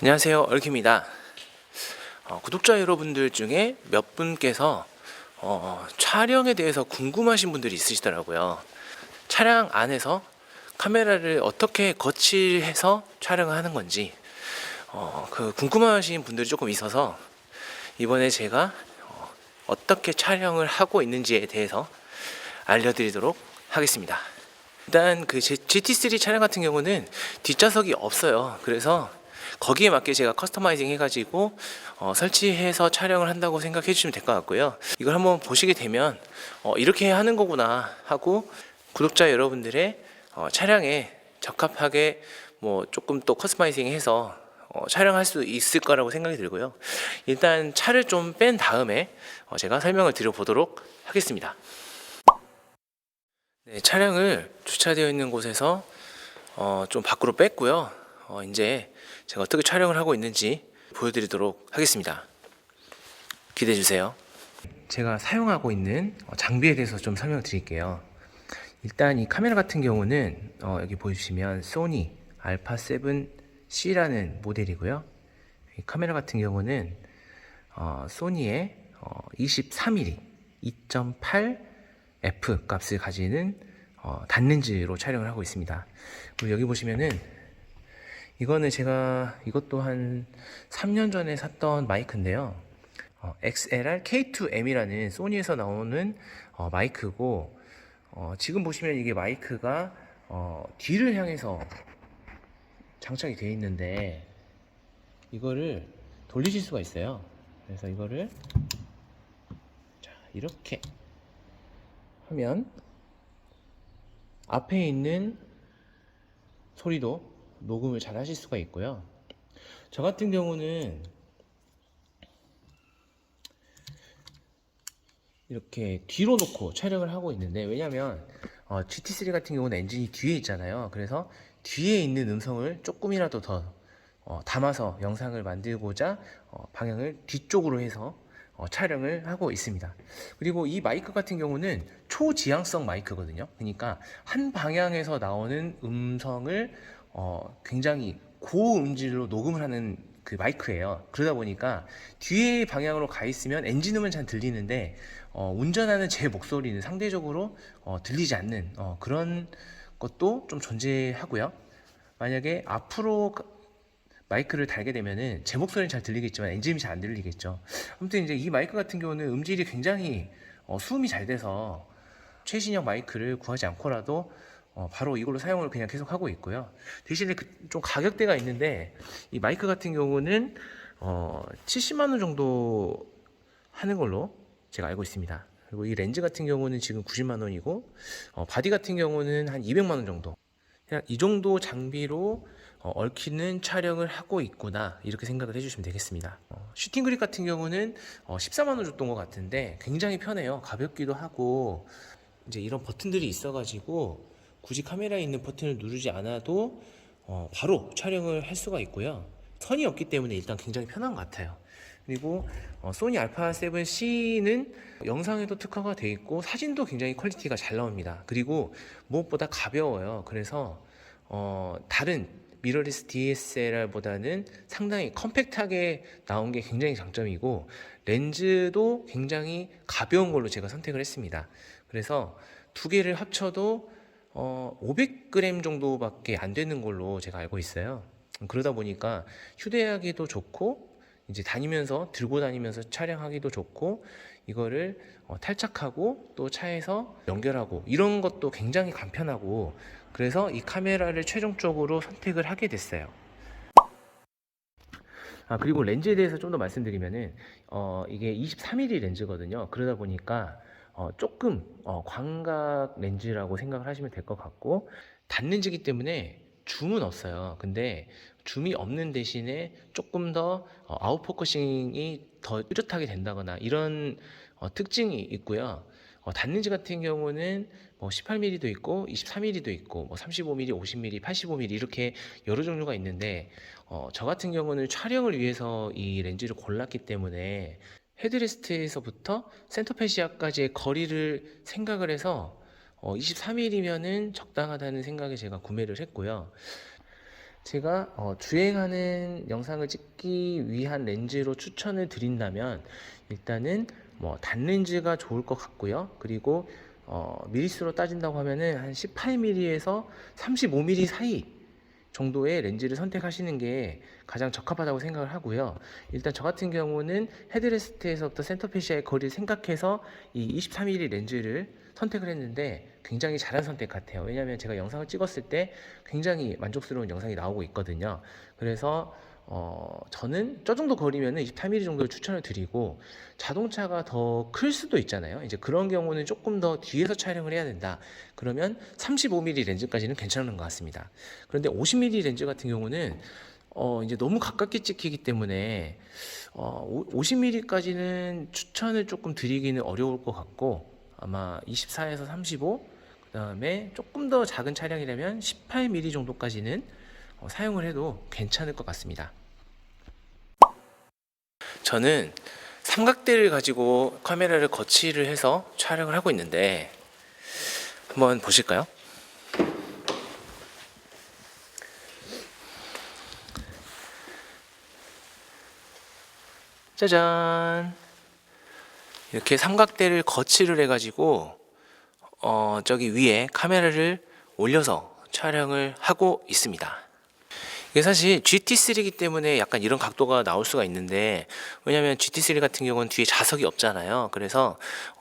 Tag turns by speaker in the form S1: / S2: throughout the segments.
S1: 안녕하세요, 얼키입니다. 구독자 여러분들 중에 몇 분께서 촬영에 대해서 궁금하신 분들이 있으시더라고요. 차량 안에서 카메라를 어떻게 거치해서 촬영을 하는 건지 궁금하신 분들이 조금 있어서 이번에 제가 어떻게 촬영을 하고 있는지에 대해서 알려드리도록 하겠습니다. 일단 그 GT3 차량 같은 경우는 뒷좌석이 없어요. 그래서 거기에 맞게 제가 커스터마이징 해가지고 설치해서 촬영을 한다고 생각해 주시면 될 것 같고요. 이걸 한번 보시게 되면 이렇게 하는 거구나 하고 구독자 여러분들의 차량에 적합하게 뭐 조금 또 커스터마이징 해서 촬영할 수 있을 거라고 생각이 들고요. 일단 차를 좀 뺀 다음에 제가 설명을 드려보도록 하겠습니다. 네, 차량을 주차되어 있는 곳에서 좀 밖으로 뺐고요. 이제 제가 어떻게 촬영을 하고 있는지 보여드리도록 하겠습니다. 기대해 주세요. 제가 사용하고 있는 장비에 대해서 좀 설명을 드릴게요. 일단 이 카메라 같은 경우는 여기 보시면 소니 알파7C라는 모델이고요. 이 카메라 같은 경우는 소니의 23mm 2.8f 값을 가지는 단렌즈로 촬영을 하고 있습니다. 그리고 여기 보시면은 이거는 제가 이것도 한 3년 전에 샀던 마이크인데요. XLR K2M이라는 소니에서 나오는 마이크고 지금 보시면 이게 마이크가 뒤를 향해서 장착이 되어 있는데 이거를 돌리실 수가 있어요. 그래서 이거를 자, 이렇게 하면 앞에 있는 소리도 녹음을 잘 하실 수가 있고요. 저 같은 경우는 이렇게 뒤로 놓고 촬영을 하고 있는데, 왜냐면 GT3 같은 경우는 엔진이 뒤에 있잖아요. 그래서 뒤에 있는 음성을 조금이라도 더 담아서 영상을 만들고자 방향을 뒤쪽으로 해서 촬영을 하고 있습니다. 그리고 이 마이크 같은 경우는 초지향성 마이크거든요. 그러니까 한 방향에서 나오는 음성을 굉장히 고음질로 녹음을 하는 그 마이크예요. 그러다 보니까 뒤에 방향으로 가 있으면 엔진음은 잘 들리는데 운전하는 제 목소리는 상대적으로 들리지 않는 그런 것도 좀 존재하고요. 만약에 앞으로 마이크를 달게 되면은 제 목소리는 잘 들리겠지만 엔진음이 잘 안 들리겠죠. 아무튼 이제 이 마이크 같은 경우는 음질이 굉장히 수음이 잘 돼서 최신형 마이크를 구하지 않고라도 바로 이걸로 사용을 그냥 계속 하고 있고요. 대신에 좀 가격대가 있는데 이 마이크 같은 경우는 70만 원 정도 하는 걸로 제가 알고 있습니다. 그리고 이 렌즈 같은 경우는 지금 90만 원이고 바디 같은 경우는 한 200만 원 정도. 그냥 이 정도 장비로 얽히는 촬영을 하고 있구나, 이렇게 생각을 해주시면 되겠습니다. 슈팅 그립 같은 경우는 14만 원 줬던 것 같은데 굉장히 편해요. 가볍기도 하고 이제 이런 버튼들이 있어가지고 굳이 카메라에 있는 버튼을 누르지 않아도 바로 촬영을 할 수가 있고요. 선이 없기 때문에 일단 굉장히 편한 것 같아요. 그리고 소니 알파7C는 영상에도 특화가 되어 있고 사진도 굉장히 퀄리티가 잘 나옵니다. 그리고 무엇보다 가벼워요. 그래서 다른 미러리스 DSLR보다는 상당히 컴팩트하게 나온 게 굉장히 장점이고, 렌즈도 굉장히 가벼운 걸로 제가 선택을 했습니다. 그래서 두 개를 합쳐도 500g 정도밖에 안 되는 걸로 제가 알고 있어요. 그러다 보니까 휴대하기도 좋고 이제 다니면서 들고 다니면서 촬영하기도 좋고, 이거를 탈착하고 또 차에서 연결하고 이런 것도 굉장히 간편하고, 그래서 이 카메라를 최종적으로 선택을 하게 됐어요. 그리고 렌즈에 대해서 좀 더 말씀드리면은 이게 23mm 렌즈거든요. 그러다 보니까 조금 광각 렌즈라고 생각을 하시면 될 것 같고, 단렌즈이기 때문에 줌은 없어요. 근데 줌이 없는 대신에 조금 더 아웃포커싱이 더 뚜렷하게 된다거나 이런 특징이 있고요. 단렌즈 같은 경우는 뭐 18mm도 있고 23mm도 있고 뭐 35mm, 50mm, 85mm 이렇게 여러 종류가 있는데 저 같은 경우는 촬영을 위해서 이 렌즈를 골랐기 때문에 헤드레스트에서부터 센터페시아까지의 거리를 생각을 해서 23mm면은 적당하다는 생각에 제가 구매를 했고요. 제가 주행하는 영상을 찍기 위한 렌즈로 추천을 드린다면 일단은 뭐 단렌즈가 좋을 것 같고요. 그리고 미리수로 따진다고 하면은 한 18mm에서 35mm 사이 정도의 렌즈를 선택하시는 게 가장 적합하다고 생각을 하고요. 일단 저 같은 경우는 헤드레스트에서부터 센터페시아의 거리를 생각해서 이 24mm 렌즈를 선택을 했는데 굉장히 잘한 선택 같아요. 왜냐하면 제가 영상을 찍었을 때 굉장히 만족스러운 영상이 나오고 있거든요. 그래서 저는 저 정도 거리면 24mm 정도를 추천을 드리고, 자동차가 더 클 수도 있잖아요. 이제 그런 경우는 조금 더 뒤에서 촬영을 해야 된다. 그러면 35mm 렌즈까지는 괜찮은 것 같습니다. 그런데 50mm 렌즈 같은 경우는 이제 너무 가깝게 찍히기 때문에 50mm까지는 추천을 조금 드리기는 어려울 것 같고, 아마 24에서 35, 그 다음에 조금 더 작은 차량이라면 18mm 정도까지는 사용을 해도 괜찮을 것 같습니다. 저는 삼각대를 가지고 카메라를 거치를 해서 촬영을 하고 있는데 한번 보실까요? 짜잔! 이렇게 삼각대를 거치를 해가지고 저기 위에 카메라를 올려서 촬영을 하고 있습니다. 이게 사실 GT3이기 때문에 약간 이런 각도가 나올 수가 있는데, 왜냐면 GT3 같은 경우는 뒤에 좌석이 없잖아요. 그래서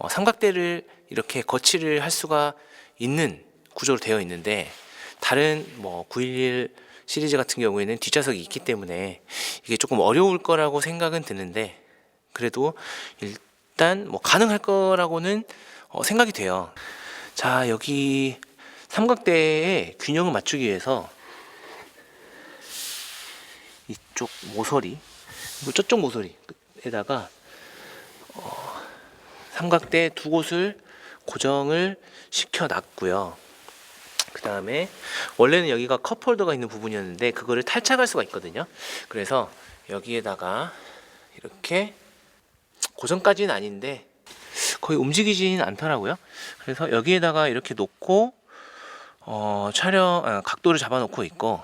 S1: 삼각대를 이렇게 거치를 할 수가 있는 구조로 되어 있는데, 다른 뭐 911 시리즈 같은 경우에는 뒷좌석이 있기 때문에 이게 조금 어려울 거라고 생각은 드는데, 그래도 일단 뭐 가능할 거라고는 생각이 돼요. 자, 여기 삼각대의 균형을 맞추기 위해서 이쪽 모서리 그리고 저쪽 모서리에다가 삼각대 두 곳을 고정을 시켜 놨고요. 그 다음에 원래는 여기가 컵홀더가 있는 부분이었는데 그거를 탈착할 수가 있거든요. 그래서 여기에다가 이렇게, 고정까지는 아닌데 거의 움직이지는 않더라고요. 그래서 여기에다가 이렇게 놓고 각도를 잡아 놓고 있고,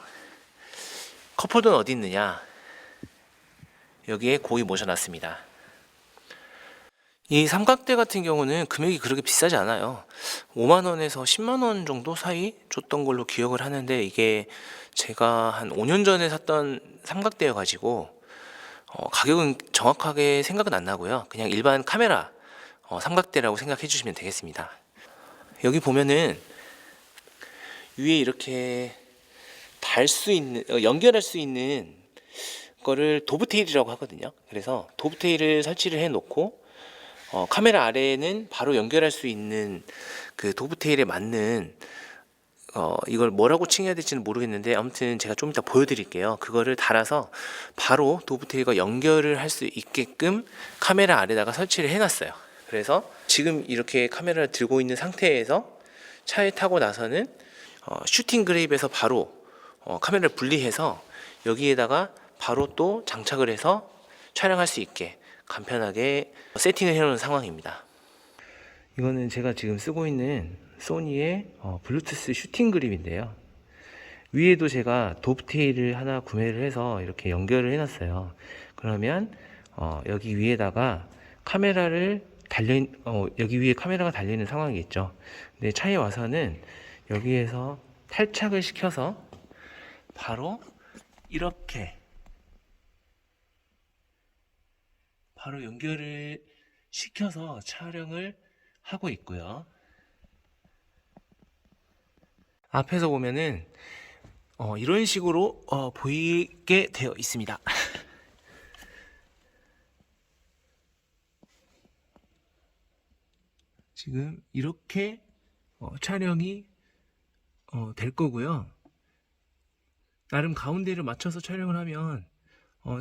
S1: 컵홀더는 어디 있느냐, 여기에 고이 모셔놨습니다. 이 삼각대 같은 경우는 금액이 그렇게 비싸지 않아요. 5만원에서 10만원 정도 사이 줬던 걸로 기억을 하는데, 이게 제가 한 5년 전에 샀던 삼각대여 가지고 가격은 정확하게 생각은 안 나고요. 그냥 일반 카메라 삼각대라고 생각해 주시면 되겠습니다. 여기 보면은 위에 이렇게 연결할 수 있는 거를 도브테일이라고 하거든요. 그래서 도브테일을 설치를 해 놓고 카메라 아래에는 바로 연결할 수 있는 그 도브테일에 맞는, 이걸 뭐라고 칭해야 될지는 모르겠는데, 아무튼 제가 좀 이따 보여드릴게요. 그거를 달아서 바로 도브테일과 연결을 할 수 있게끔 카메라 아래다가 설치를 해놨어요. 그래서 지금 이렇게 카메라를 들고 있는 상태에서 차에 타고 나서는 슈팅 그립에서 바로 카메라를 분리해서 여기에다가 바로 또 장착을 해서 촬영할 수 있게 간편하게 세팅을 해놓은 상황입니다. 이거는 제가 지금 쓰고 있는 소니의 블루투스 슈팅 그립인데요. 위에도 제가 도프테일을 하나 구매를 해서 이렇게 연결을 해놨어요. 그러면 여기 위에다가 여기 위에 카메라가 달려있는 상황이겠죠. 근데 차에 와서는 여기에서 탈착을 시켜서 바로 이렇게 바로 연결을 시켜서 촬영을 하고 있고요. 앞에서 보면은 이런 식으로 보이게 되어 있습니다. 지금 이렇게 촬영이 될 거고요. 나름 가운데를 맞춰서 촬영을 하면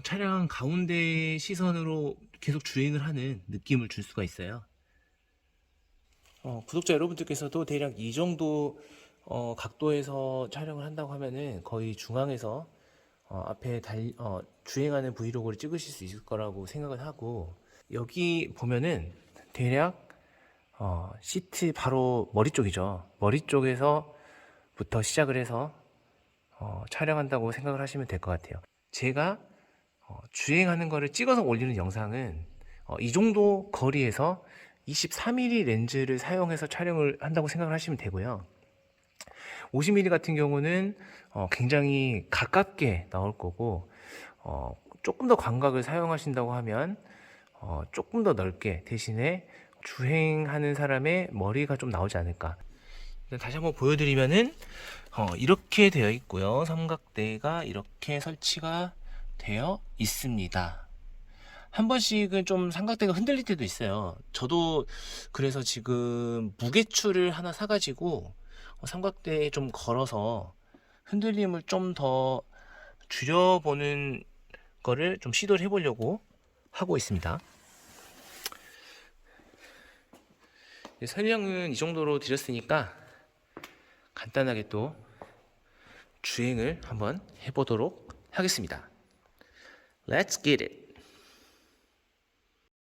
S1: 차량 가운데 시선으로 계속 주행을 하는 느낌을 줄 수가 있어요. 구독자 여러분들께서도 대략 이 정도 각도에서 촬영을 한다고 하면은 거의 중앙에서 앞에 주행하는 브이로그를 찍으실 수 있을 거라고 생각을 하고, 여기 보면은 대략 시트 바로 머리 쪽이죠. 머리 쪽에서부터 시작을 해서 촬영한다고 생각을 하시면 될 것 같아요. 제가 주행하는 거를 찍어서 올리는 영상은 이 정도 거리에서 23mm 렌즈를 사용해서 촬영을 한다고 생각을 하시면 되고요. 50mm 같은 경우는 굉장히 가깝게 나올 거고, 조금 더 광각을 사용하신다고 하면 조금 더 넓게, 대신에 주행하는 사람의 머리가 좀 나오지 않을까. 일단 다시 한번 보여드리면은 이렇게 되어 있고요. 삼각대가 이렇게 설치가 되어 있습니다. 한 번씩은 좀 삼각대가 흔들릴 때도 있어요. 저도 그래서 지금 무게추를 하나 사가지고 삼각대에 좀 걸어서 흔들림을 좀 더 줄여보는 거를 좀 시도를 해보려고 하고 있습니다. 설명은 이 정도로 드렸으니까 간단하게 또 주행을 한번 해보도록 하겠습니다. Let's get it!